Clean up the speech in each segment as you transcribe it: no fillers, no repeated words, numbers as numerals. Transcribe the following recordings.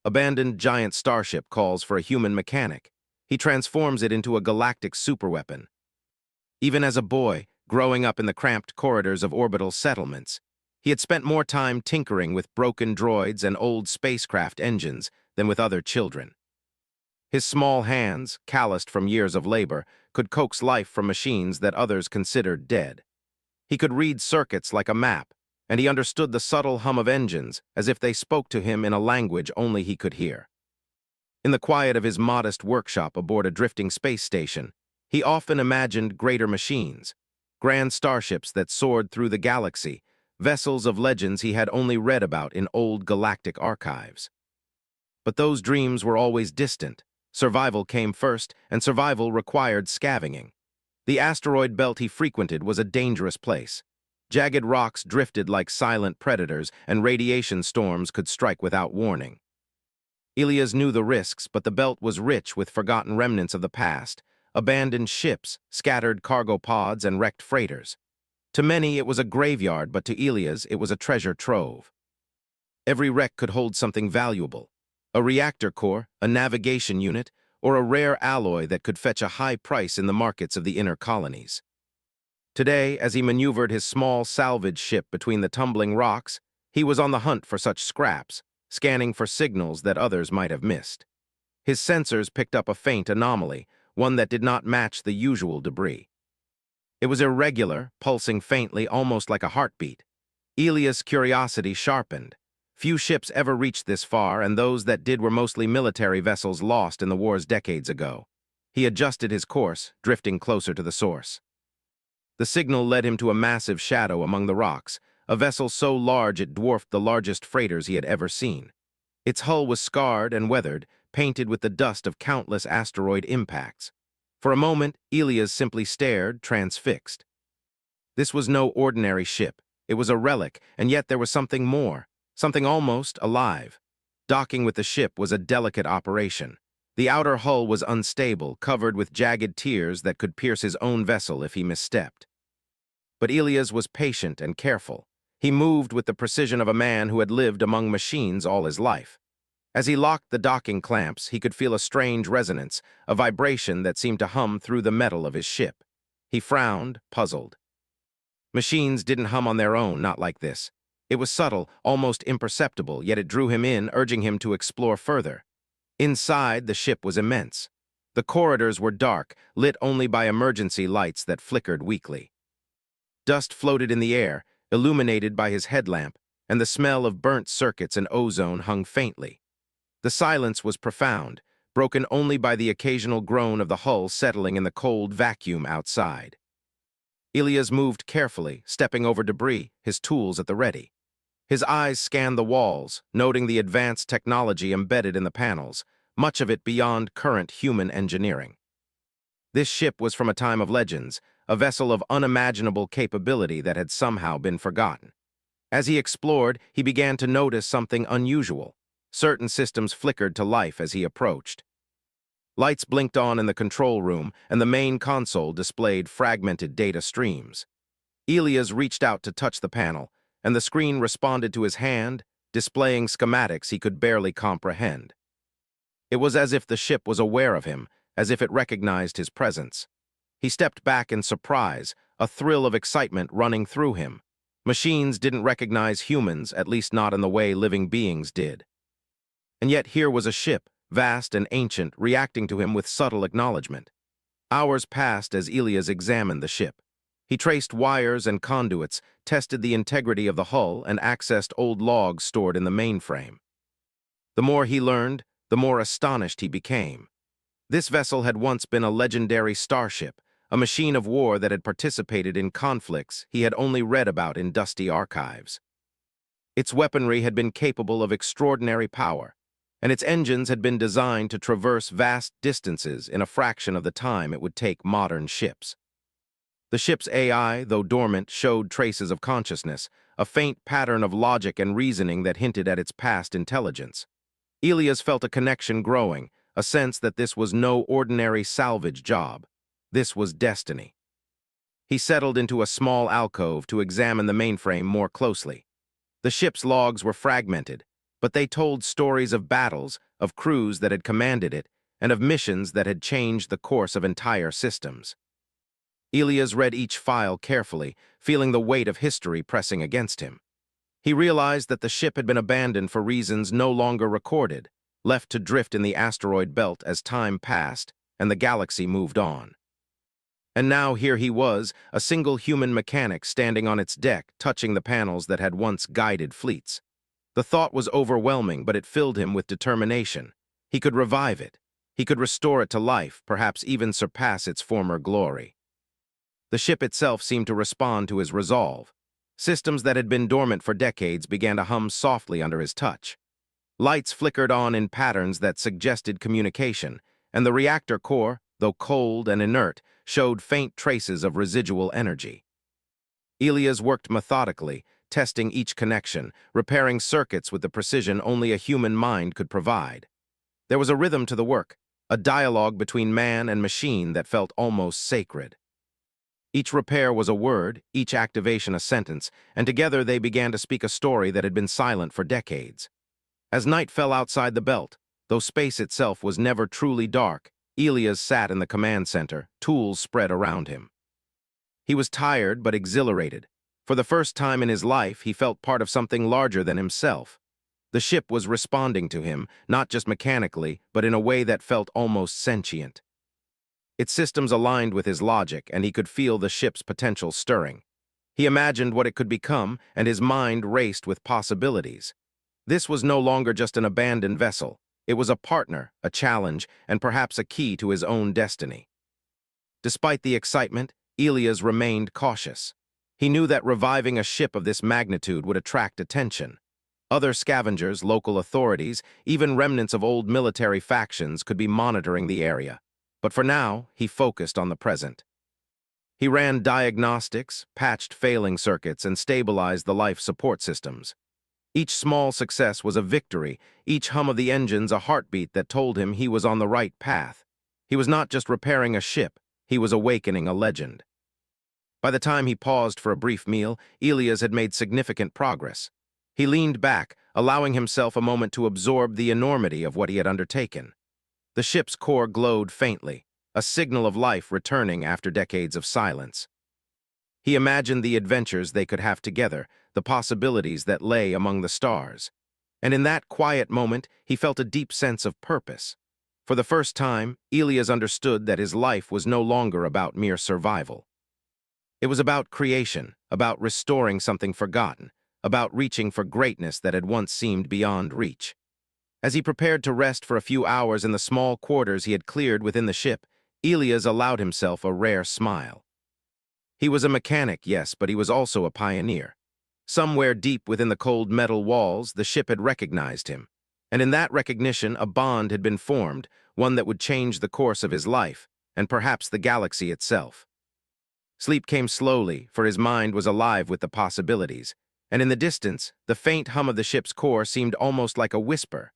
Abandoned giant Starship calls for a human mechanic. He transforms it into a galactic superweapon. Even as a boy, growing up in the cramped corridors of orbital settlements, he had spent more time tinkering with broken droids and old spacecraft engines than with other children. His small hands, calloused from years of labor, could coax life from machines that others considered dead. He could read circuits like a map, and he understood the subtle hum of engines as if they spoke to him in a language only he could hear. In the quiet of his modest workshop aboard a drifting space station, he often imagined greater machines, grand starships that soared through the galaxy, vessels of legends he had only read about in old galactic archives. But those dreams were always distant. Survival came first, and survival required scavenging. The asteroid belt he frequented was a dangerous place. Jagged rocks drifted like silent predators, and radiation storms could strike without warning. Elias knew the risks, but the belt was rich with forgotten remnants of the past, abandoned ships, scattered cargo pods, and wrecked freighters. To many, it was a graveyard, but to Elias, it was a treasure trove. Every wreck could hold something valuable: a reactor core, a navigation unit, or a rare alloy that could fetch a high price in the markets of the inner colonies. Today, as he maneuvered his small salvage ship between the tumbling rocks, he was on the hunt for such scraps, scanning for signals that others might have missed. His sensors picked up a faint anomaly, one that did not match the usual debris. It was irregular, pulsing faintly, almost like a heartbeat. Elias' curiosity sharpened. Few ships ever reached this far, and those that did were mostly military vessels lost in the wars decades ago. He adjusted his course, drifting closer to the source. The signal led him to a massive shadow among the rocks, a vessel so large it dwarfed the largest freighters he had ever seen. Its hull was scarred and weathered, painted with the dust of countless asteroid impacts. For a moment, Elias simply stared, transfixed. This was no ordinary ship. It was a relic, and yet there was something more, something almost alive. Docking with the ship was a delicate operation. The outer hull was unstable, covered with jagged tears that could pierce his own vessel if he misstepped. But Elias was patient and careful. He moved with the precision of a man who had lived among machines all his life. As he locked the docking clamps, he could feel a strange resonance, a vibration that seemed to hum through the metal of his ship. He frowned, puzzled. Machines didn't hum on their own, not like this. It was subtle, almost imperceptible, yet it drew him in, urging him to explore further. Inside, the ship was immense. The corridors were dark, lit only by emergency lights that flickered weakly. Dust floated in the air, illuminated by his headlamp, and the smell of burnt circuits and ozone hung faintly. The silence was profound, broken only by the occasional groan of the hull settling in the cold vacuum outside. Elias moved carefully, stepping over debris, his tools at the ready. His eyes scanned the walls, noting the advanced technology embedded in the panels, much of it beyond current human engineering. This ship was from a time of legends, a vessel of unimaginable capability that had somehow been forgotten. As he explored, he began to notice something unusual. Certain systems flickered to life as he approached. Lights blinked on in the control room, and the main console displayed fragmented data streams. Elias reached out to touch the panel, and the screen responded to his hand, displaying schematics he could barely comprehend. It was as if the ship was aware of him, as if it recognized his presence. He stepped back in surprise, a thrill of excitement running through him. Machines didn't recognize humans, at least not in the way living beings did. And yet here was a ship, vast and ancient, reacting to him with subtle acknowledgement. Hours passed as Elias examined the ship. He traced wires and conduits, tested the integrity of the hull, and accessed old logs stored in the mainframe. The more he learned, the more astonished he became. This vessel had once been a legendary starship, a machine of war that had participated in conflicts he had only read about in dusty archives. Its weaponry had been capable of extraordinary power, and its engines had been designed to traverse vast distances in a fraction of the time it would take modern ships. The ship's AI, though dormant, showed traces of consciousness, a faint pattern of logic and reasoning that hinted at its past intelligence. Elias felt a connection growing, a sense that this was no ordinary salvage job. This was destiny. He settled into a small alcove to examine the mainframe more closely. The ship's logs were fragmented, but they told stories of battles, of crews that had commanded it, and of missions that had changed the course of entire systems. Elias read each file carefully, feeling the weight of history pressing against him. He realized that the ship had been abandoned for reasons no longer recorded, left to drift in the asteroid belt as time passed and the galaxy moved on. And now here he was, a single human mechanic standing on its deck, touching the panels that had once guided fleets. The thought was overwhelming, but it filled him with determination. He could revive it. He could restore it to life, perhaps even surpass its former glory. The ship itself seemed to respond to his resolve. Systems that had been dormant for decades began to hum softly under his touch. Lights flickered on in patterns that suggested communication, and the reactor core, though cold and inert, showed faint traces of residual energy. Elias worked methodically, testing each connection, repairing circuits with the precision only a human mind could provide. There was a rhythm to the work, a dialogue between man and machine that felt almost sacred. Each repair was a word, each activation a sentence, and together they began to speak a story that had been silent for decades. As night fell outside the belt, though space itself was never truly dark, Elias sat in the command center, tools spread around him. He was tired but exhilarated. For the first time in his life, he felt part of something larger than himself. The ship was responding to him, not just mechanically, but in a way that felt almost sentient. Its systems aligned with his logic, and he could feel the ship's potential stirring. He imagined what it could become, and his mind raced with possibilities. This was no longer just an abandoned vessel. It was a partner, a challenge, and perhaps a key to his own destiny. Despite the excitement, Elias remained cautious. He knew that reviving a ship of this magnitude would attract attention. Other scavengers, local authorities, even remnants of old military factions could be monitoring the area. But for now, he focused on the present. He ran diagnostics, patched failing circuits, and stabilized the life support systems. Each small success was a victory, each hum of the engines a heartbeat that told him he was on the right path. He was not just repairing a ship, he was awakening a legend. By the time he paused for a brief meal, Elias had made significant progress. He leaned back, allowing himself a moment to absorb the enormity of what he had undertaken. The ship's core glowed faintly, a signal of life returning after decades of silence. He imagined the adventures they could have together, the possibilities that lay among the stars. And in that quiet moment, he felt a deep sense of purpose. For the first time, Elias understood that his life was no longer about mere survival. It was about creation, about restoring something forgotten, about reaching for greatness that had once seemed beyond reach. As he prepared to rest for a few hours in the small quarters he had cleared within the ship, Elias allowed himself a rare smile. He was a mechanic, yes, but he was also a pioneer. Somewhere deep within the cold metal walls, the ship had recognized him. And in that recognition, a bond had been formed, one that would change the course of his life, and perhaps the galaxy itself. Sleep came slowly, for his mind was alive with the possibilities. And in the distance, the faint hum of the ship's core seemed almost like a whisper.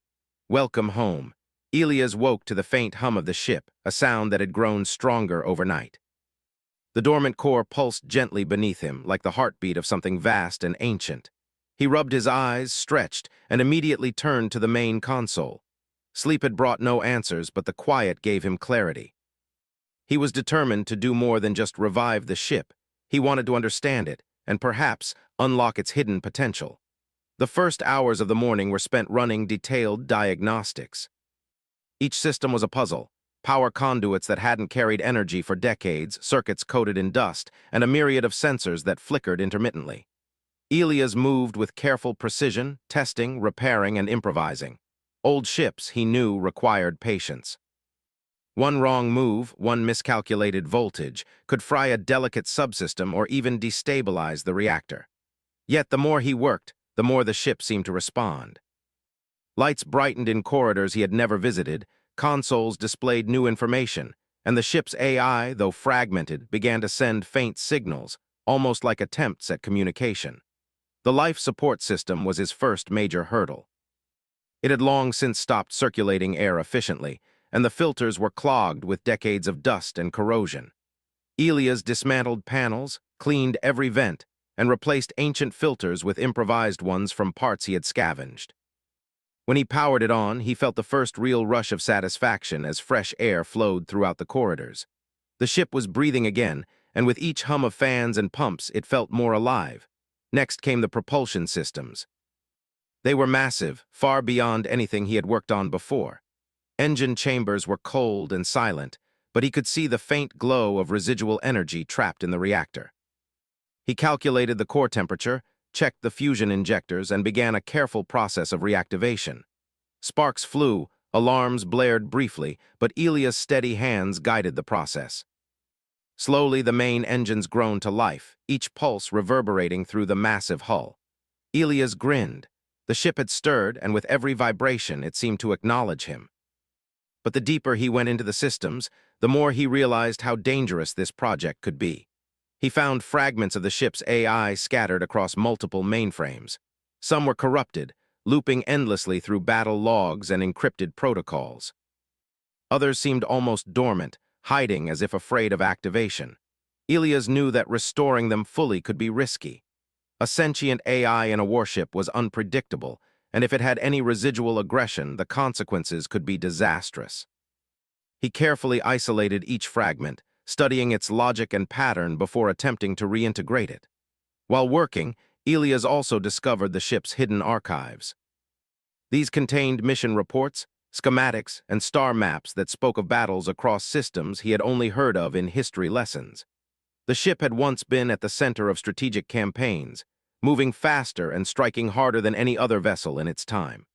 Welcome home. Elias woke to the faint hum of the ship, a sound that had grown stronger overnight. The dormant core pulsed gently beneath him, like the heartbeat of something vast and ancient. He rubbed his eyes, stretched, and immediately turned to the main console. Sleep had brought no answers, but the quiet gave him clarity. He was determined to do more than just revive the ship. He wanted to understand it, and perhaps unlock its hidden potential. The first hours of the morning were spent running detailed diagnostics. Each system was a puzzle. Power conduits that hadn't carried energy for decades, circuits coated in dust, and a myriad of sensors that flickered intermittently. Elias moved with careful precision, testing, repairing, and improvising. Old ships, he knew, required patience. One wrong move, one miscalculated voltage, could fry a delicate subsystem or even destabilize the reactor. Yet the more he worked, the more the ship seemed to respond. Lights brightened in corridors he had never visited, consoles displayed new information, and the ship's AI, though fragmented, began to send faint signals, almost like attempts at communication. The life support system was his first major hurdle. It had long since stopped circulating air efficiently, and the filters were clogged with decades of dust and corrosion. Elias dismantled panels, cleaned every vent, and replaced ancient filters with improvised ones from parts he had scavenged. When he powered it on, he felt the first real rush of satisfaction as fresh air flowed throughout the corridors. The ship was breathing again, and with each hum of fans and pumps, it felt more alive. Next came the propulsion systems. They were massive, far beyond anything he had worked on before. Engine chambers were cold and silent, but he could see the faint glow of residual energy trapped in the reactor. He calculated the core temperature, checked the fusion injectors, and began a careful process of reactivation. Sparks flew, alarms blared briefly, but Elia's steady hands guided the process. Slowly, the main engines groaned to life, each pulse reverberating through the massive hull. Elias grinned. The ship had stirred, and with every vibration, it seemed to acknowledge him. But the deeper he went into the systems, the more he realized how dangerous this project could be. He found fragments of the ship's AI scattered across multiple mainframes. Some were corrupted, looping endlessly through battle logs and encrypted protocols. Others seemed almost dormant, hiding as if afraid of activation. Elias knew that restoring them fully could be risky. A sentient AI in a warship was unpredictable, and if it had any residual aggression, the consequences could be disastrous. He carefully isolated each fragment, studying its logic and pattern before attempting to reintegrate it. While working, Elias also discovered the ship's hidden archives. These contained mission reports, schematics, and star maps that spoke of battles across systems he had only heard of in history lessons. The ship had once been at the center of strategic campaigns, moving faster and striking harder than any other vessel in its time.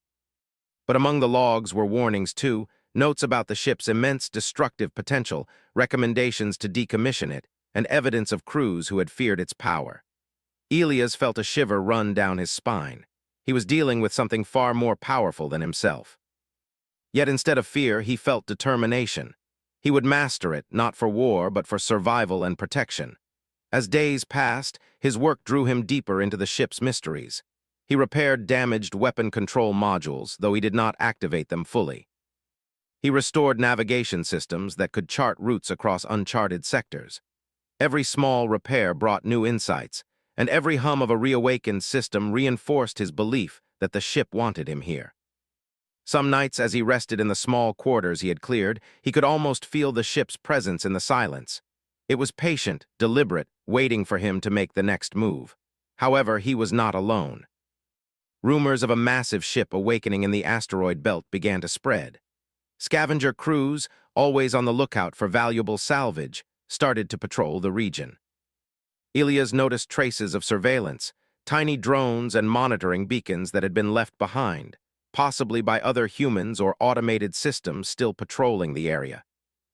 But among the logs were warnings too, notes about the ship's immense destructive potential, recommendations to decommission it, and evidence of crews who had feared its power. Elias felt a shiver run down his spine. He was dealing with something far more powerful than himself. Yet instead of fear, he felt determination. He would master it, not for war, but for survival and protection. As days passed, his work drew him deeper into the ship's mysteries. He repaired damaged weapon control modules, though he did not activate them fully. He restored navigation systems that could chart routes across uncharted sectors. Every small repair brought new insights, and every hum of a reawakened system reinforced his belief that the ship wanted him here. Some nights, as he rested in the small quarters he had cleared, he could almost feel the ship's presence in the silence. It was patient, deliberate, waiting for him to make the next move. However, he was not alone. Rumors of a massive ship awakening in the asteroid belt began to spread. Scavenger crews, always on the lookout for valuable salvage, started to patrol the region. Elias noticed traces of surveillance, tiny drones and monitoring beacons that had been left behind, possibly by other humans or automated systems still patrolling the area.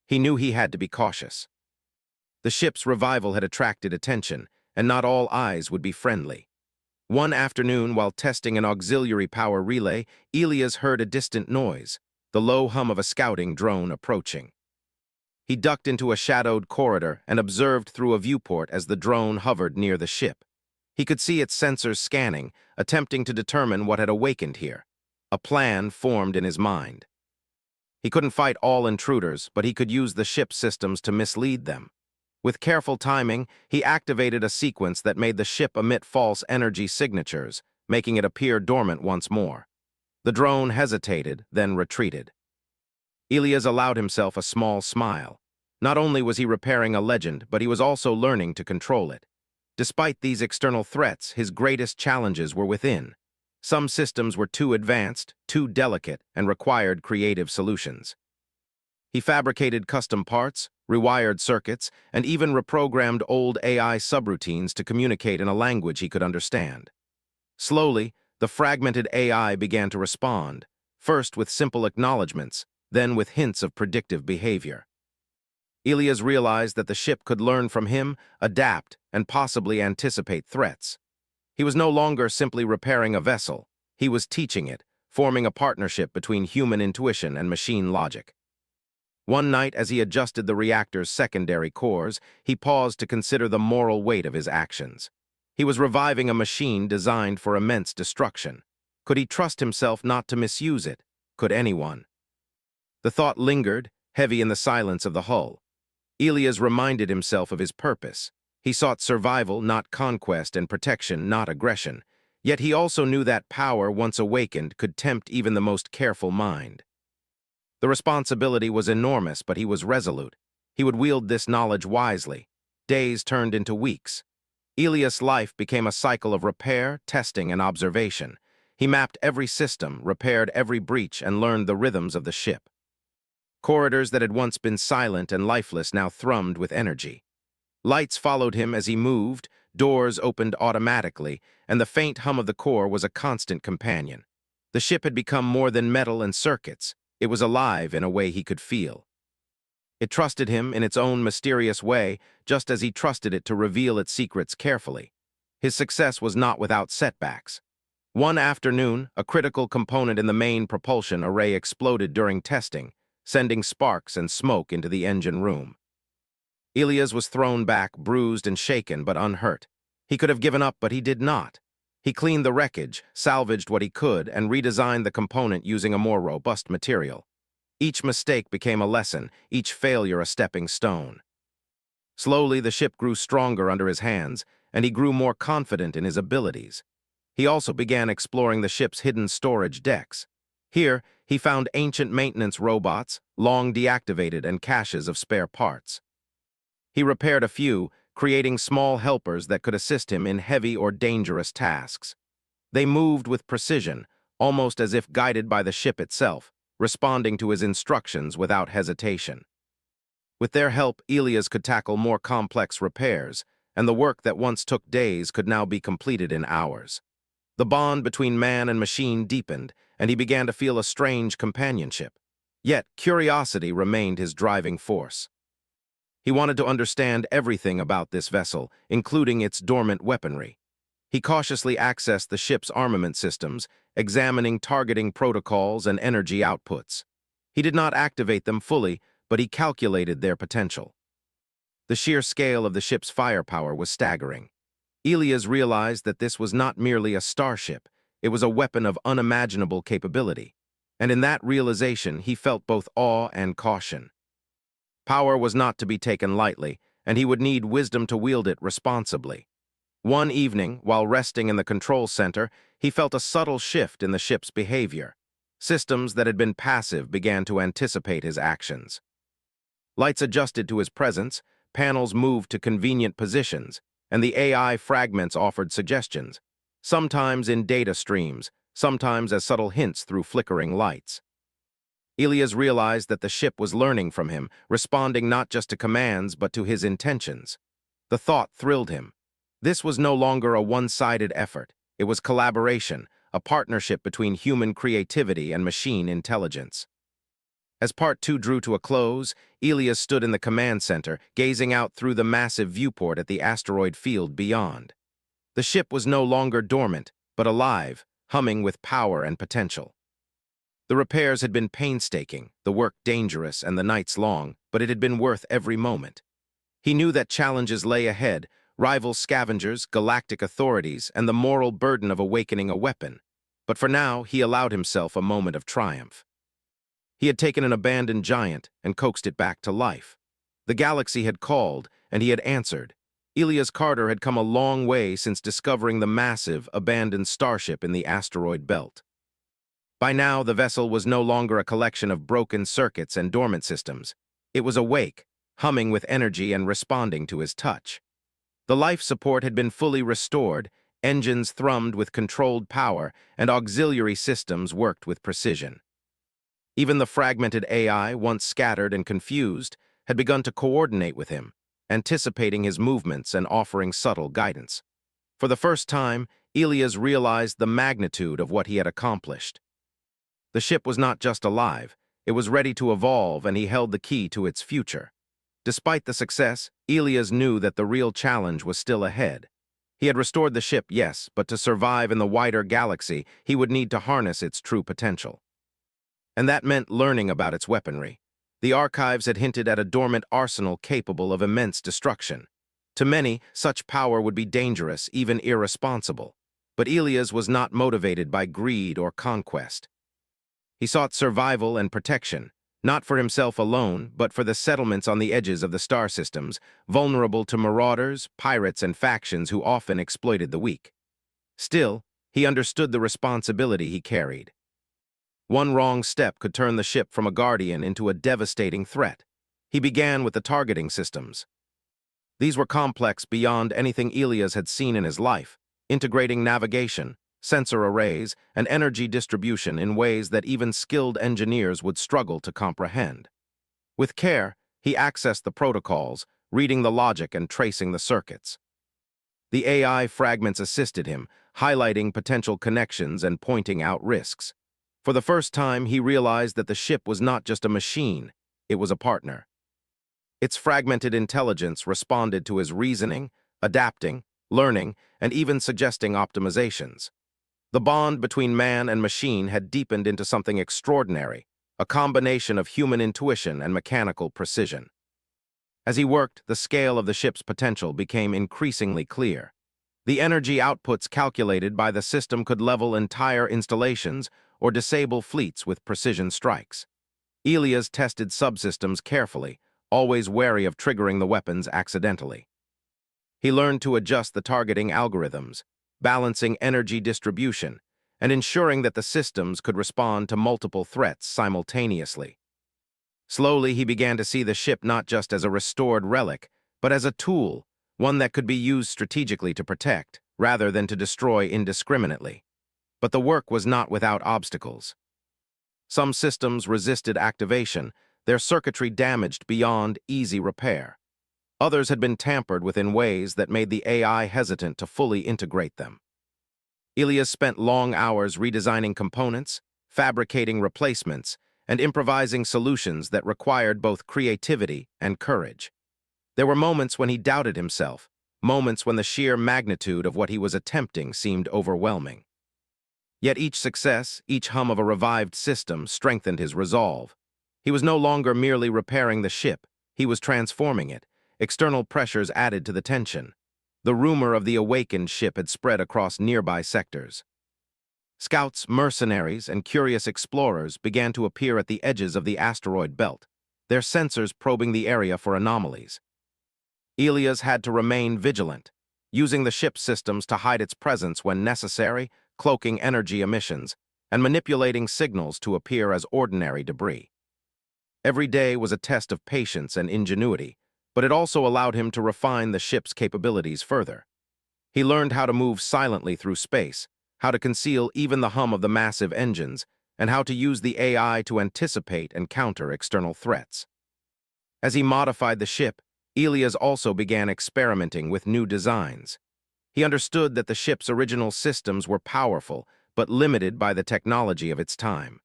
He knew he had to be cautious. The ship's revival had attracted attention, and not all eyes would be friendly. One afternoon, while testing an auxiliary power relay, Elias heard a distant noise, the low hum of a scouting drone approaching. He ducked into a shadowed corridor and observed through a viewport as the drone hovered near the ship. He could see its sensors scanning, attempting to determine what had awakened here. A plan formed in his mind. He couldn't fight all intruders, but he could use the ship's systems to mislead them. With careful timing, he activated a sequence that made the ship emit false energy signatures, making it appear dormant once more. The drone hesitated, then retreated. Elias allowed himself a small smile. Not only was he repairing a legend, but he was also learning to control it. Despite these external threats, his greatest challenges were within. Some systems were too advanced, too delicate, and required creative solutions. He fabricated custom parts, rewired circuits, and even reprogrammed old AI subroutines to communicate in a language he could understand. Slowly, the fragmented AI began to respond, first with simple acknowledgments, then with hints of predictive behavior. Elias realized that the ship could learn from him, adapt, and possibly anticipate threats. He was no longer simply repairing a vessel. He was teaching it, forming a partnership between human intuition and machine logic. One night, as he adjusted the reactor's secondary cores, he paused to consider the moral weight of his actions. He was reviving a machine designed for immense destruction. Could he trust himself not to misuse it? Could anyone? The thought lingered, heavy in the silence of the hull. Elias reminded himself of his purpose. He sought survival, not conquest, and protection, not aggression. Yet he also knew that power, once awakened, could tempt even the most careful mind. The responsibility was enormous, but he was resolute. He would wield this knowledge wisely. Days turned into weeks. Elias' life became a cycle of repair, testing, and observation. He mapped every system, repaired every breach, and learned the rhythms of the ship. Corridors that had once been silent and lifeless now thrummed with energy. Lights followed him as he moved, doors opened automatically, and the faint hum of the core was a constant companion. The ship had become more than metal and circuits. It was alive in a way he could feel. It trusted him in its own mysterious way, just as he trusted it to reveal its secrets carefully. His success was not without setbacks. One afternoon, a critical component in the main propulsion array exploded during testing, sending sparks and smoke into the engine room. Elias was thrown back, bruised and shaken, but unhurt. He could have given up, but he did not. He cleaned the wreckage, salvaged what he could, and redesigned the component using a more robust material. Each mistake became a lesson, each failure a stepping stone. Slowly, the ship grew stronger under his hands, and he grew more confident in his abilities. He also began exploring the ship's hidden storage decks. Here, he found ancient maintenance robots, long deactivated, and caches of spare parts. He repaired a few, creating small helpers that could assist him in heavy or dangerous tasks. They moved with precision, almost as if guided by the ship itself, responding to his instructions without hesitation. With their help, Elias could tackle more complex repairs, and the work that once took days could now be completed in hours. The bond between man and machine deepened, and he began to feel a strange companionship. Yet, curiosity remained his driving force. He wanted to understand everything about this vessel, including its dormant weaponry. He cautiously accessed the ship's armament systems, examining targeting protocols and energy outputs. He did not activate them fully, but he calculated their potential. The sheer scale of the ship's firepower was staggering. Elias realized that this was not merely a starship, it was a weapon of unimaginable capability. And in that realization, he felt both awe and caution. Power was not to be taken lightly, and he would need wisdom to wield it responsibly. One evening, while resting in the control center, he felt a subtle shift in the ship's behavior. Systems that had been passive began to anticipate his actions. Lights adjusted to his presence, panels moved to convenient positions, and the AI fragments offered suggestions, sometimes in data streams, sometimes as subtle hints through flickering lights. Elias realized that the ship was learning from him, responding not just to commands but to his intentions. The thought thrilled him. This was no longer a one-sided effort. It was collaboration, a partnership between human creativity and machine intelligence. As Part 2 drew to a close, Elias stood in the command center, gazing out through the massive viewport at the asteroid field beyond. The ship was no longer dormant, but alive, humming with power and potential. The repairs had been painstaking, the work dangerous, and the nights long, but it had been worth every moment. He knew that challenges lay ahead, rival scavengers, galactic authorities, and the moral burden of awakening a weapon. But for now, he allowed himself a moment of triumph. He had taken an abandoned giant and coaxed it back to life. The galaxy had called, and he had answered. Elias Carter had come a long way since discovering the massive, abandoned starship in the asteroid belt. By now, the vessel was no longer a collection of broken circuits and dormant systems. It was awake, humming with energy and responding to his touch. The life support had been fully restored, engines thrummed with controlled power, and auxiliary systems worked with precision. Even the fragmented AI, once scattered and confused, had begun to coordinate with him, anticipating his movements and offering subtle guidance. For the first time, Elias realized the magnitude of what he had accomplished. The ship was not just alive, it was ready to evolve, and he held the key to its future. Despite the success, Elias knew that the real challenge was still ahead. He had restored the ship, yes, but to survive in the wider galaxy, he would need to harness its true potential. And that meant learning about its weaponry. The archives had hinted at a dormant arsenal capable of immense destruction. To many, such power would be dangerous, even irresponsible. But Elias was not motivated by greed or conquest. He sought survival and protection, not for himself alone, but for the settlements on the edges of the star systems, vulnerable to marauders, pirates, and factions who often exploited the weak. Still, He understood the responsibility he carried. One wrong step could turn the ship from a guardian into a devastating threat. He began with the targeting systems. These were complex beyond anything Elias had seen in his life, integrating navigation, sensor arrays, and energy distribution in ways that even skilled engineers would struggle to comprehend. With care, he accessed the protocols, reading the logic and tracing the circuits. The AI fragments assisted him, highlighting potential connections and pointing out risks. For the first time, he realized that the ship was not just a machine, it was a partner. Its fragmented intelligence responded to his reasoning, adapting, learning, and even suggesting optimizations. The bond between man and machine had deepened into something extraordinary, a combination of human intuition and mechanical precision. As he worked, the scale of the ship's potential became increasingly clear. The energy outputs calculated by the system could level entire installations or disable fleets with precision strikes. Elias tested subsystems carefully, always wary of triggering the weapons accidentally. He learned to adjust the targeting algorithms, balancing energy distribution, and ensuring that the systems could respond to multiple threats simultaneously. Slowly, he began to see the ship not just as a restored relic, but as a tool, one that could be used strategically to protect, rather than to destroy indiscriminately. But the work was not without obstacles. Some systems resisted activation, their circuitry damaged beyond easy repair. Others had been tampered with in ways that made the AI hesitant to fully integrate them. Elias spent long hours redesigning components, fabricating replacements, and improvising solutions that required both creativity and courage. There were moments when he doubted himself, moments when the sheer magnitude of what he was attempting seemed overwhelming. Yet each success, each hum of a revived system, strengthened his resolve. He was no longer merely repairing the ship, he was transforming it. External pressures added to the tension. The rumor of the awakened ship had spread across nearby sectors. Scouts, mercenaries, and curious explorers began to appear at the edges of the asteroid belt, their sensors probing the area for anomalies. Elias had to remain vigilant, using the ship's systems to hide its presence when necessary, cloaking energy emissions, and manipulating signals to appear as ordinary debris. Every day was a test of patience and ingenuity, but it also allowed him to refine the ship's capabilities further. He learned how to move silently through space, how to conceal even the hum of the massive engines, and how to use the AI to anticipate and counter external threats. As he modified the ship, Elias also began experimenting with new designs. He understood that the ship's original systems were powerful, but limited by the technology of its time.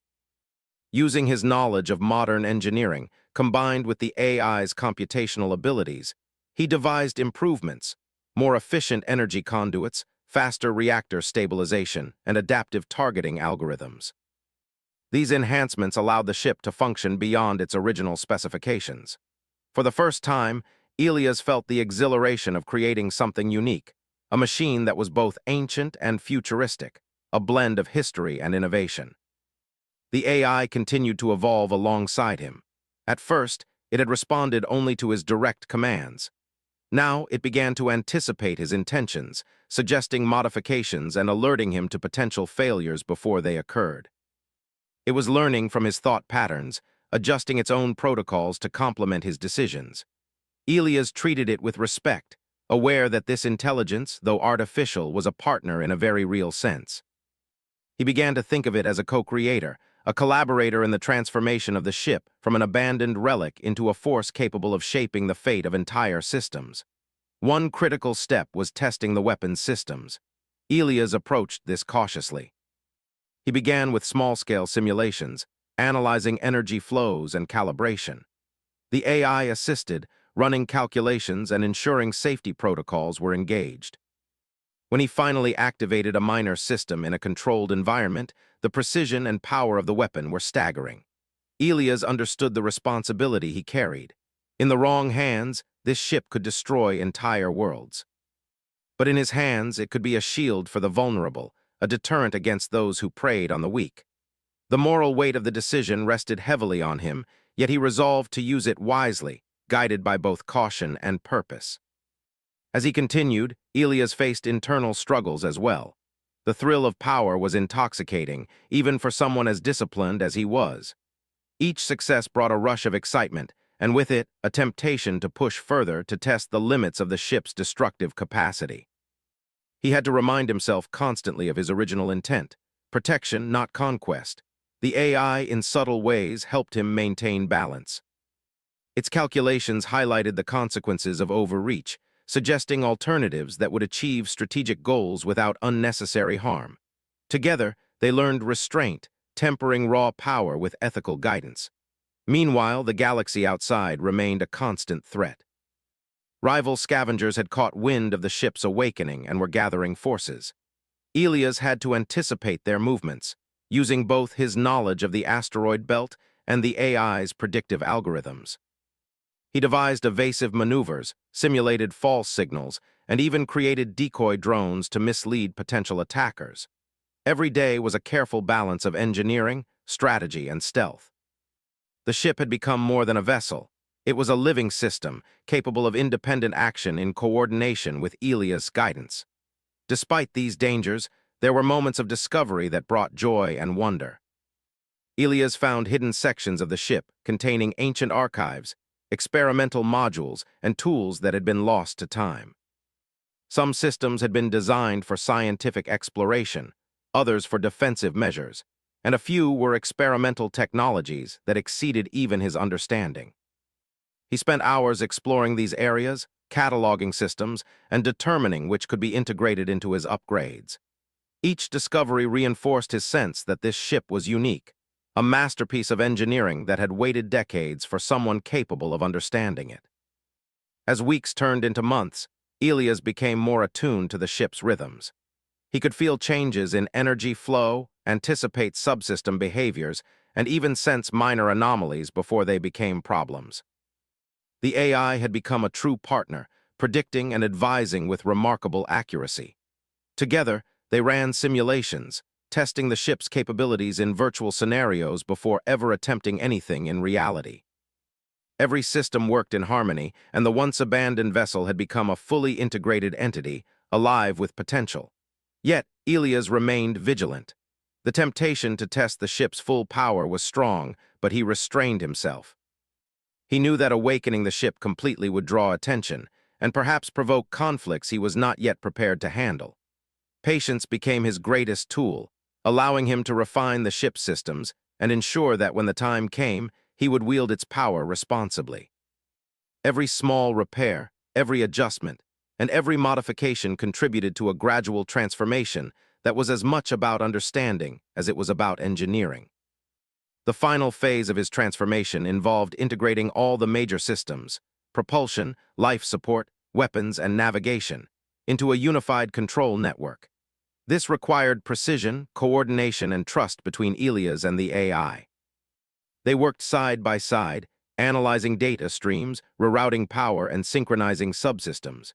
Using his knowledge of modern engineering, combined with the AI's computational abilities, he devised improvements, more efficient energy conduits, faster reactor stabilization, and adaptive targeting algorithms. These enhancements allowed the ship to function beyond its original specifications. For the first time, Elias felt the exhilaration of creating something unique, a machine that was both ancient and futuristic, a blend of history and innovation. The AI continued to evolve alongside him. At first, it had responded only to his direct commands. Now, it began to anticipate his intentions, suggesting modifications and alerting him to potential failures before they occurred. It was learning from his thought patterns, adjusting its own protocols to complement his decisions. Elias treated it with respect, aware that this intelligence, though artificial, was a partner in a very real sense. He began to think of it as a co-creator, a collaborator in the transformation of the ship from an abandoned relic into a force capable of shaping the fate of entire systems. One critical step was testing the weapon's systems. Elias approached this cautiously. He began with small-scale simulations, analyzing energy flows and calibration. The AI assisted, running calculations and ensuring safety protocols were engaged. When he finally activated a minor system in a controlled environment, the precision and power of the weapon were staggering. Elias understood the responsibility he carried. In the wrong hands, this ship could destroy entire worlds. But in his hands, it could be a shield for the vulnerable, a deterrent against those who preyed on the weak. The moral weight of the decision rested heavily on him, yet he resolved to use it wisely, guided by both caution and purpose. As he continued, Elias faced internal struggles as well. The thrill of power was intoxicating, even for someone as disciplined as he was. Each success brought a rush of excitement, and with it, a temptation to push further to test the limits of the ship's destructive capacity. He had to remind himself constantly of his original intent: protection, not conquest. The AI, in subtle ways, helped him maintain balance. Its calculations highlighted the consequences of overreach, suggesting alternatives that would achieve strategic goals without unnecessary harm. Together, they learned restraint, tempering raw power with ethical guidance. Meanwhile, the galaxy outside remained a constant threat. Rival scavengers had caught wind of the ship's awakening and were gathering forces. Elias had to anticipate their movements, using both his knowledge of the asteroid belt and the AI's predictive algorithms. He devised evasive maneuvers, simulated false signals, and even created decoy drones to mislead potential attackers. Every day was a careful balance of engineering, strategy, and stealth. The ship had become more than a vessel. It was a living system, capable of independent action in coordination with Elias' guidance. Despite these dangers, there were moments of discovery that brought joy and wonder. Elias found hidden sections of the ship containing ancient archives, experimental modules, and tools that had been lost to time. Some systems had been designed for scientific exploration, others for defensive measures, and a few were experimental technologies that exceeded even his understanding. He spent hours exploring these areas, cataloging systems, and determining which could be integrated into his upgrades. Each discovery reinforced his sense that this ship was unique, a masterpiece of engineering that had waited decades for someone capable of understanding it. As weeks turned into months, Elias became more attuned to the ship's rhythms. He could feel changes in energy flow, anticipate subsystem behaviors, and even sense minor anomalies before they became problems. The AI had become a true partner, predicting and advising with remarkable accuracy. Together, they ran simulations, testing the ship's capabilities in virtual scenarios before ever attempting anything in reality. Every system worked in harmony, and the once-abandoned vessel had become a fully integrated entity, alive with potential. Yet, Elias remained vigilant. The temptation to test the ship's full power was strong, but he restrained himself. He knew that awakening the ship completely would draw attention, and perhaps provoke conflicts he was not yet prepared to handle. Patience became his greatest tool, allowing him to refine the ship's systems and ensure that when the time came, he would wield its power responsibly. Every small repair, every adjustment, and every modification contributed to a gradual transformation that was as much about understanding as it was about engineering. The final phase of his transformation involved integrating all the major systems, propulsion, life support, weapons, and navigation, into a unified control network. This required precision, coordination, and trust between Elias and the AI. They worked side by side, analyzing data streams, rerouting power, and synchronizing subsystems.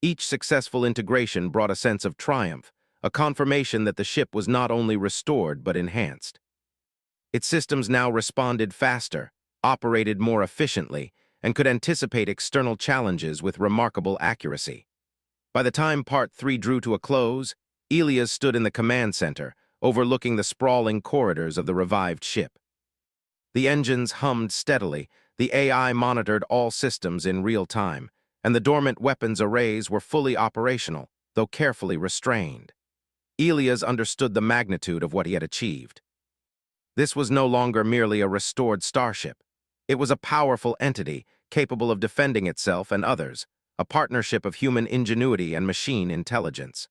Each successful integration brought a sense of triumph, a confirmation that the ship was not only restored but enhanced. Its systems now responded faster, operated more efficiently, and could anticipate external challenges with remarkable accuracy. By the time Part 3 drew to a close, Elias stood in the command center, overlooking the sprawling corridors of the revived ship. The engines hummed steadily, the AI monitored all systems in real time, and the dormant weapons arrays were fully operational, though carefully restrained. Elias understood the magnitude of what he had achieved. This was no longer merely a restored starship. It was a powerful entity, capable of defending itself and others, a partnership of human ingenuity and machine intelligence.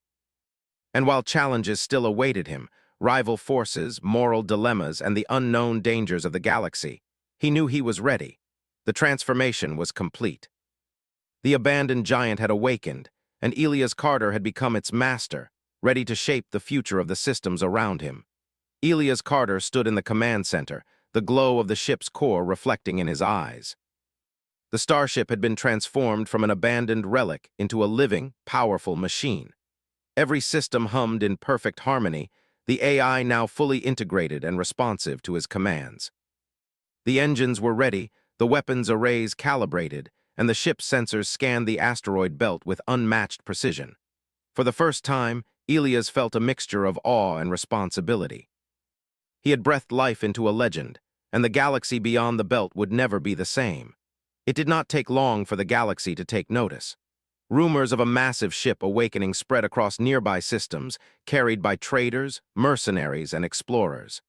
And while challenges still awaited him, rival forces, moral dilemmas, and the unknown dangers of the galaxy, he knew he was ready. The transformation was complete. The abandoned giant had awakened, and Elias Carter had become its master, ready to shape the future of the systems around him. Elias Carter stood in the command center, the glow of the ship's core reflecting in his eyes. The starship had been transformed from an abandoned relic into a living, powerful machine. Every system hummed in perfect harmony, the AI now fully integrated and responsive to his commands. The engines were ready, the weapons arrays calibrated, and the ship's sensors scanned the asteroid belt with unmatched precision. For the first time, Elias felt a mixture of awe and responsibility. He had breathed life into a legend, and the galaxy beyond the belt would never be the same. It did not take long for the galaxy to take notice. Rumors of a massive ship awakening spread across nearby systems, carried by traders, mercenaries, and explorers.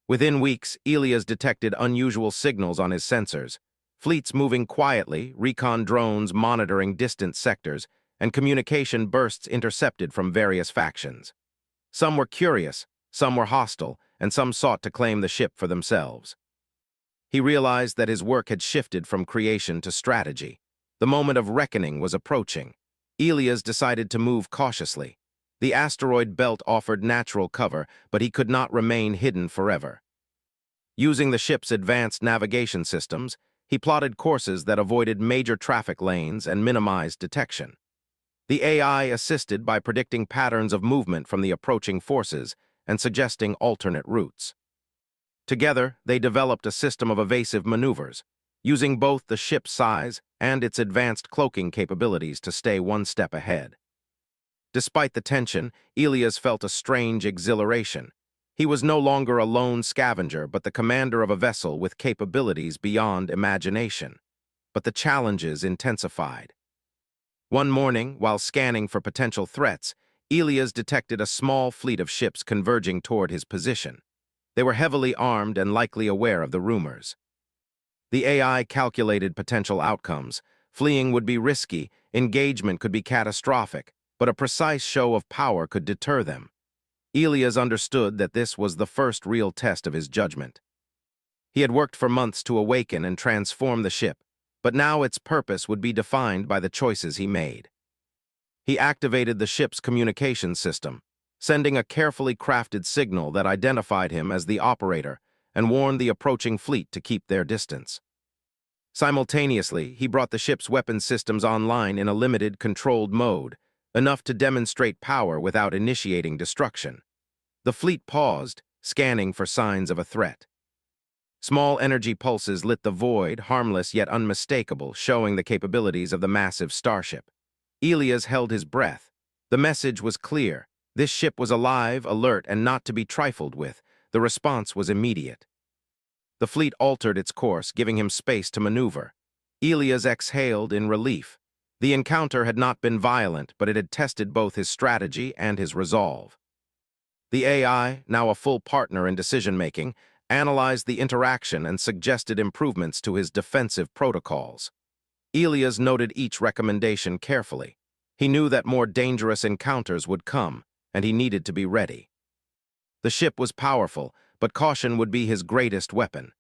Within weeks, Elias detected unusual signals on his sensors, fleets moving quietly, recon drones monitoring distant sectors, and communication bursts intercepted from various factions. Some were curious, some were hostile, and some sought to claim the ship for themselves. He realized that his work had shifted from creation to strategy. The moment of reckoning was approaching. Elias decided to move cautiously. The asteroid belt offered natural cover, but he could not remain hidden forever. Using the ship's advanced navigation systems, he plotted courses that avoided major traffic lanes and minimized detection. The AI assisted by predicting patterns of movement from the approaching forces and suggesting alternate routes. Together, they developed a system of evasive maneuvers, using both the ship's size and its advanced cloaking capabilities to stay one step ahead. Despite the tension, Elias felt a strange exhilaration. He was no longer a lone scavenger, but the commander of a vessel with capabilities beyond imagination. But the challenges intensified. One morning, while scanning for potential threats, Elias detected a small fleet of ships converging toward his position. They were heavily armed and likely aware of the rumors. The AI calculated potential outcomes. Fleeing would be risky, engagement could be catastrophic, but a precise show of power could deter them. Elias understood that this was the first real test of his judgment. He had worked for months to awaken and transform the ship, but now its purpose would be defined by the choices he made. He activated the ship's communication system, sending a carefully crafted signal that identified him as the operator and warned the approaching fleet to keep their distance. Simultaneously, he brought the ship's weapon systems online in a limited, controlled mode, enough to demonstrate power without initiating destruction. The fleet paused, scanning for signs of a threat. Small energy pulses lit the void, harmless yet unmistakable, showing the capabilities of the massive starship. Elias held his breath. The message was clear. This ship was alive, alert, and not to be trifled with. The response was immediate. The fleet altered its course, giving him space to maneuver. Elias exhaled in relief. The encounter had not been violent, but it had tested both his strategy and his resolve. The AI, now a full partner in decision-making, analyzed the interaction and suggested improvements to his defensive protocols. Elias noted each recommendation carefully. He knew that more dangerous encounters would come, and he needed to be ready. The ship was powerful, but caution would be his greatest weapon.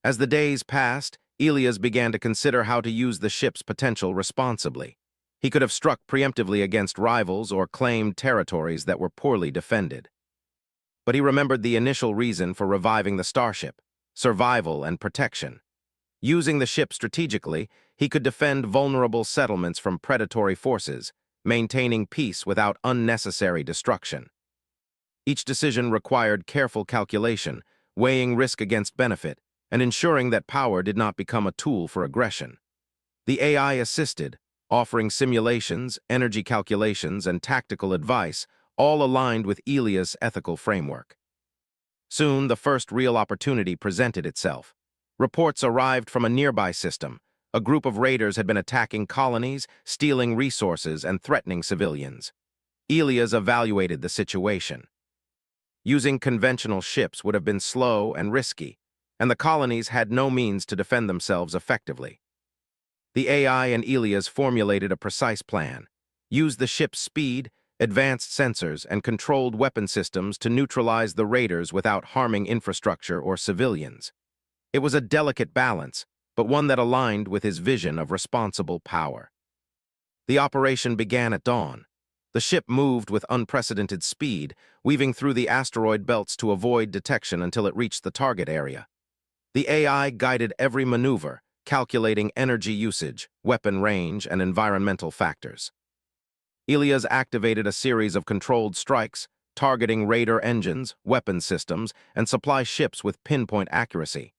As the days passed, Elias began to consider how to use the ship's potential responsibly. He could have struck preemptively against rivals or claimed territories that were poorly defended. But he remembered the initial reason for reviving the Starship: survival and protection. Using the ship strategically, he could defend vulnerable settlements from predatory forces, maintaining peace without unnecessary destruction. Each decision required careful calculation, weighing risk against benefit, and ensuring that power did not become a tool for aggression. The AI assisted, offering simulations, energy calculations, and tactical advice, all aligned with Elias' ethical framework. Soon, the first real opportunity presented itself. Reports arrived from a nearby system. A group of raiders had been attacking colonies, stealing resources, and threatening civilians. Elias evaluated the situation. Using conventional ships would have been slow and risky, and the colonies had no means to defend themselves effectively. The AI and Elias formulated a precise plan, used the ship's speed, advanced sensors, and controlled weapon systems to neutralize the raiders without harming infrastructure or civilians. It was a delicate balance, but one that aligned with his vision of responsible power. The operation began at dawn. The ship moved with unprecedented speed, weaving through the asteroid belts to avoid detection until it reached the target area. The AI guided every maneuver, calculating energy usage, weapon range, and environmental factors. Elias activated a series of controlled strikes, targeting raider engines, weapon systems, and supply ships with pinpoint accuracy.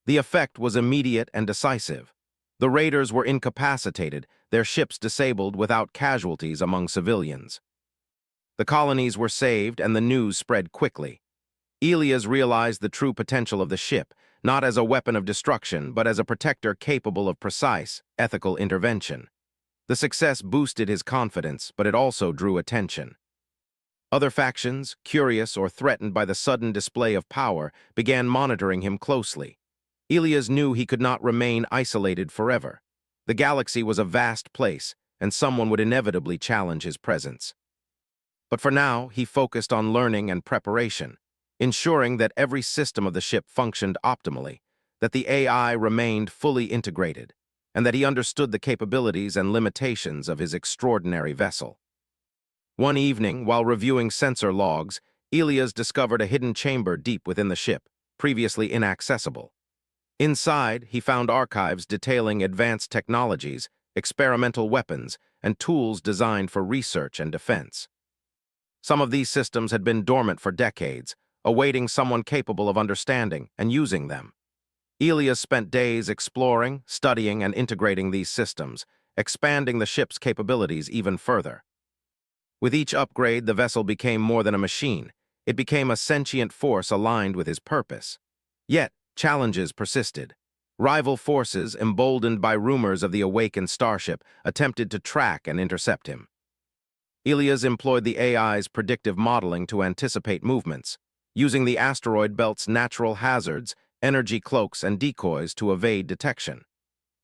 The effect was immediate and decisive. The raiders were incapacitated, their ships disabled without casualties among civilians. The colonies were saved and the news spread quickly. Elias realized the true potential of the ship, not as a weapon of destruction, but as a protector capable of precise, ethical intervention. The success boosted his confidence, but it also drew attention. Other factions, curious or threatened by the sudden display of power, began monitoring him closely. Elias knew he could not remain isolated forever. The galaxy was a vast place, and someone would inevitably challenge his presence. But for now, he focused on learning and preparation, ensuring that every system of the ship functioned optimally, that the AI remained fully integrated, and that he understood the capabilities and limitations of his extraordinary vessel. One evening, while reviewing sensor logs, Elias discovered a hidden chamber deep within the ship, previously inaccessible. Inside, he found archives detailing advanced technologies, experimental weapons, and tools designed for research and defense. Some of these systems had been dormant for decades, awaiting someone capable of understanding and using them. Elias spent days exploring, studying, and integrating these systems, expanding the ship's capabilities even further. With each upgrade, the vessel became more than a machine. It became a sentient force aligned with his purpose. Yet, challenges persisted. Rival forces, emboldened by rumors of the awakened Starship, attempted to track and intercept him. Elias employed the AI's predictive modeling to anticipate movements, using the asteroid belt's natural hazards, energy cloaks, and decoys to evade detection.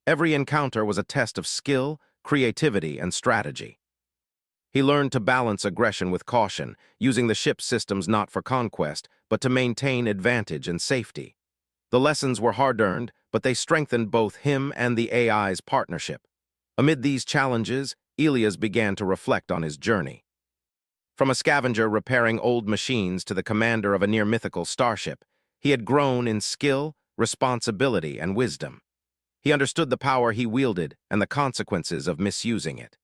Every encounter was a test of skill, creativity, and strategy. He learned to balance aggression with caution, using the ship's systems not for conquest, but to maintain advantage and safety. The lessons were hard-earned, but they strengthened both him and the AI's partnership. Amid these challenges, Elias began to reflect on his journey. From a scavenger repairing old machines to the commander of a near-mythical starship, he had grown in skill, responsibility, and wisdom. He understood the power he wielded and the consequences of misusing it.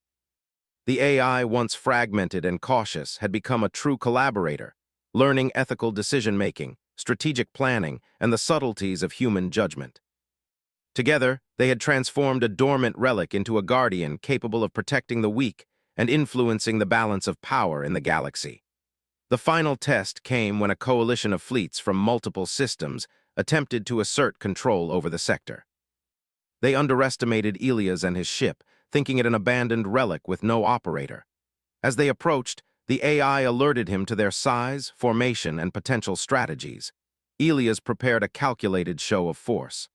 The AI, once fragmented and cautious, had become a true collaborator, learning ethical decision-making, strategic planning, and the subtleties of human judgment. Together, they had transformed a dormant relic into a guardian capable of protecting the weak and influencing the balance of power in the galaxy. The final test came when a coalition of fleets from multiple systems attempted to assert control over the sector. They underestimated Elias and his ship, thinking it an abandoned relic with no operator. As they approached, the AI alerted him to their size, formation, and potential strategies. Elias prepared a calculated show of force.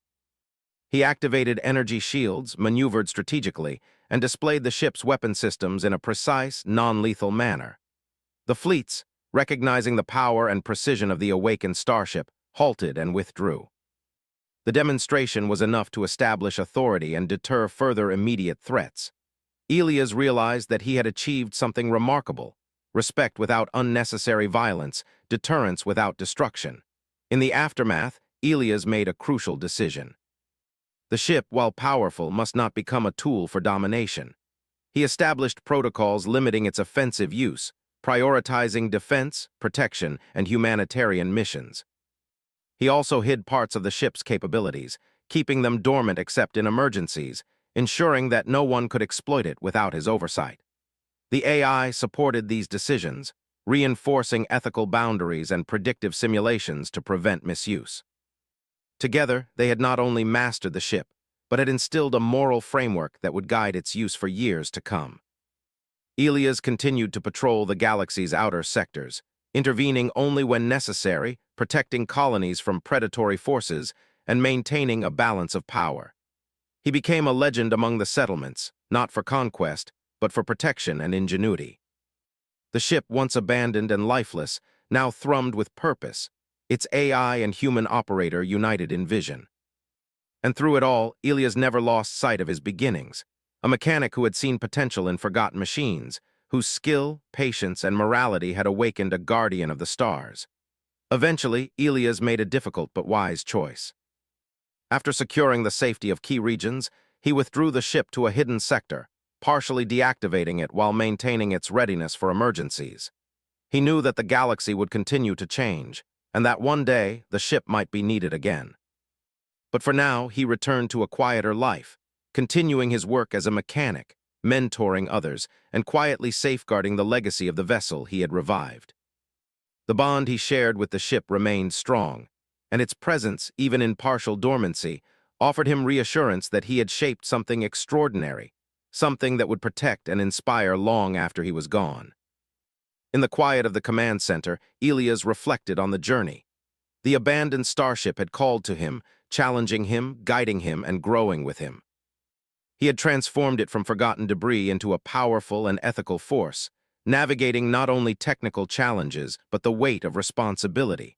He activated energy shields, maneuvered strategically, and displayed the ship's weapon systems in a precise, non-lethal manner. The fleets, recognizing the power and precision of the awakened starship, halted and withdrew. The demonstration was enough to establish authority and deter further immediate threats. Elias realized that he had achieved something remarkable: respect without unnecessary violence, deterrence without destruction. In the aftermath, Elias made a crucial decision. The ship, while powerful, must not become a tool for domination. He established protocols limiting its offensive use, prioritizing defense, protection, and humanitarian missions. He also hid parts of the ship's capabilities, keeping them dormant except in emergencies, ensuring that no one could exploit it without his oversight. The AI supported these decisions, reinforcing ethical boundaries and predictive simulations to prevent misuse. Together, they had not only mastered the ship, but had instilled a moral framework that would guide its use for years to come. Elias continued to patrol the galaxy's outer sectors, intervening only when necessary, protecting colonies from predatory forces, and maintaining a balance of power. He became a legend among the settlements, not for conquest, but for protection and ingenuity. The ship, once abandoned and lifeless, now thrummed with purpose, its AI and human operator united in vision. And through it all, Elias never lost sight of his beginnings, a mechanic who had seen potential in forgotten machines, whose skill, patience, and morality had awakened a guardian of the stars. Eventually, Elias made a difficult but wise choice. After securing the safety of key regions, he withdrew the ship to a hidden sector, partially deactivating it while maintaining its readiness for emergencies. He knew that the galaxy would continue to change, and that one day the ship might be needed again. But for now, he returned to a quieter life, continuing his work as a mechanic, mentoring others, and quietly safeguarding the legacy of the vessel he had revived. The bond he shared with the ship remained strong, and its presence, even in partial dormancy, offered him reassurance that he had shaped something extraordinary, something that would protect and inspire long after he was gone. In the quiet of the command center, Elias reflected on the journey. The abandoned starship had called to him, challenging him, guiding him, and growing with him. He had transformed it from forgotten debris into a powerful and ethical force, navigating not only technical challenges, but the weight of responsibility.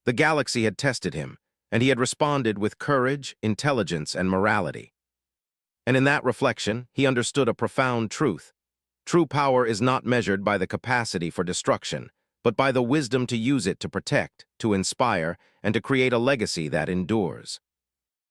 The galaxy had tested him, and he had responded with courage, intelligence, and morality. And in that reflection, he understood a profound truth. True power is not measured by the capacity for destruction, but by the wisdom to use it to protect, to inspire, and to create a legacy that endures.